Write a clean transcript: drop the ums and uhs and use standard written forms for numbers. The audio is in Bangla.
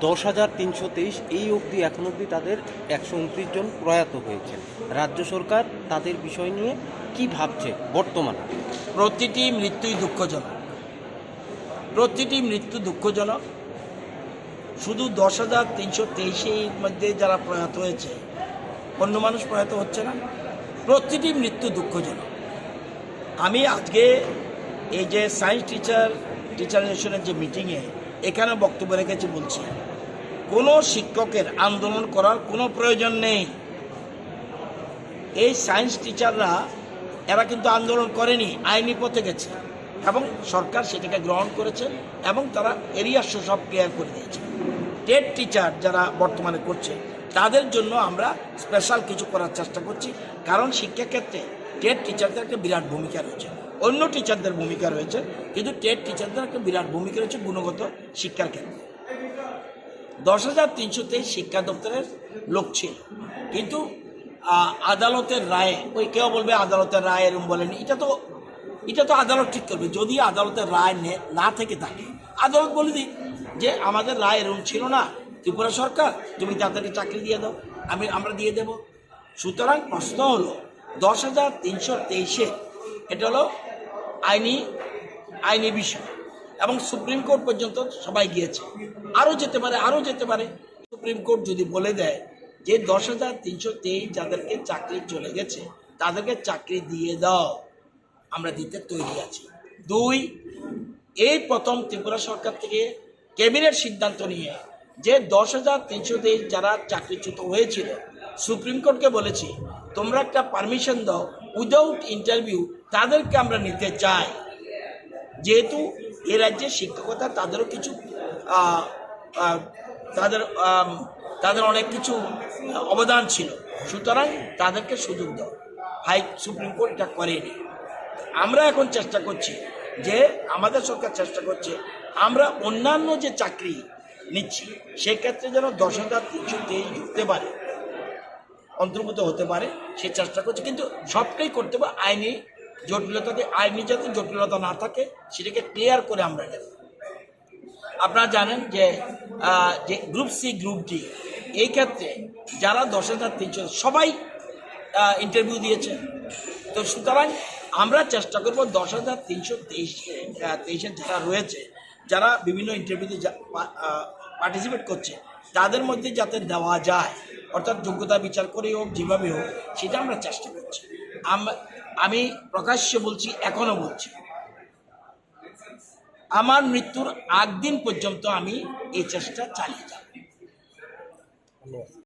10,323 এই অবধি এখন অবধি তাদের 129 জন প্রয়াত হয়েছেন। রাজ্য সরকার তাদের বিষয় নিয়ে কি ভাবছে বর্তমানে? প্রতিটি মৃত্যুই দুঃখজনক, প্রতিটি মৃত্যু দুঃখজনক। শুধু 10,323-এর মধ্যে যারা প্রয়াত হয়েছে, অন্য মানুষ প্রয়াত হচ্ছে না, প্রতিটি মৃত্যু দুঃখজনক। আমি আজকে এই যে সায়েন্স টিচারেশনের যে মিটিংয়ে এখানে বক্তব্য রেখেছি, বলছি কোনো শিক্ষকের আন্দোলন করার কোনো প্রয়োজন নেই। এই সায়েন্স টিচাররা এরা কিন্তু আন্দোলন করেনি, আইনি পথে গেছে এবং সরকার সেটাকে গ্রহণ করেছে এবং তারা এরিয়া সব ক্লিয়ার করে দিয়েছে। টেট টিচার যারা বর্তমানে করছে তাদের জন্য আমরা স্পেশাল কিছু করার চেষ্টা করছি, কারণ শিক্ষাক্ষেত্রে টেট টিচারদের একটা বিরাট ভূমিকা রয়েছে, অন্য টিচারদের ভূমিকা রয়েছে, কিন্তু টেট টিচারদের একটা বিরাট ভূমিকা রয়েছে গুণগত শিক্ষার ক্ষেত্রে। 10,323 শিক্ষা দপ্তরের লোক ছিল, কিন্তু আদালতের রায়ে, ওই কেউ বলবে আদালতের রায় এরম বলেনি, এটা তো আদালত ঠিক করবে। যদি আদালতের রায় না থেকে থাকে, আদালত বলে দিক যে আমাদের রায় এরম ছিল না, ত্রিপুরা সরকার তুমি তাদেরকে চাকরি দিয়ে দাও, আমরা দিয়ে দেব। সুতরাং প্রশ্ন হলো 10,323 এটা হলো আইনি বিষয় এবং সুপ্রিম কোর্ট পর্যন্ত সবাই গিয়েছে, আরও যেতে পারে। সুপ্রিম কোর্ট যদি বলে দেয় যে 10,323 যাদেরকে চাকরি চলে গেছে তাদেরকে চাকরি দিয়ে দাও, আমরা দিতে তৈরি আছি। 2, এই প্রথম ত্রিপুরা সরকার থেকে ক্যাবিনেট সিদ্ধান্ত নিয়ে যে 10,323 যারা চাকরিচ্যুত হয়েছিল, সুপ্রিম কোর্টকে বলেছি তোমরা একটা পারমিশন দাও, উইদাউট ইন্টারভিউ তাদেরকে আমরা নিতে চাই। যেহেতু এ রাজ্যে শিক্ষকতা তাদেরও কিছু তাদের অনেক কিছু অবদান ছিল, সুতরাং তাদেরকে সুযোগ দাও। সুপ্রিম কোর্ট এটা করেনি। আমরা এখন চেষ্টা করছি যে আমাদের সরকার চেষ্টা করছে আমরা অন্যান্য যে চাকরি নিচ্ছি সেক্ষেত্রে যেন 10,323 ঢুকতে পারে, অন্তর্ভুক্ত হতে পারে, সে চেষ্টা করছে। কিন্তু সবটাই করতে হবে আইনি জটিলতাতে, আইনি যাতে জটিলতা না থাকে সেটাকে ক্লিয়ার করে আমরা নেব। আপনারা জানেন যে গ্রুপ সি গ্রুপ ডি এই ক্ষেত্রে যারা 10,300 সবাই ইন্টারভিউ দিয়েছে, তো সুতরাং আমরা চেষ্টা করব 10,323 যারা রয়েছে, যারা বিভিন্ন ইন্টারভিউতে পার্টিসিপেট করছে তাদের মধ্যে যাতে দেওয়া যায়, অর্থাৎ যোগ্যতা বিচার করে হোক, যেভাবে হোক, সেটা আমরা চেষ্টা করছি। আমি প্রকাশ্যে বলছি, এখনও বলছি, আমার মৃত্যুর আগ দিন পর্যন্ত আমি এই চেষ্টা চালিয়ে যাব।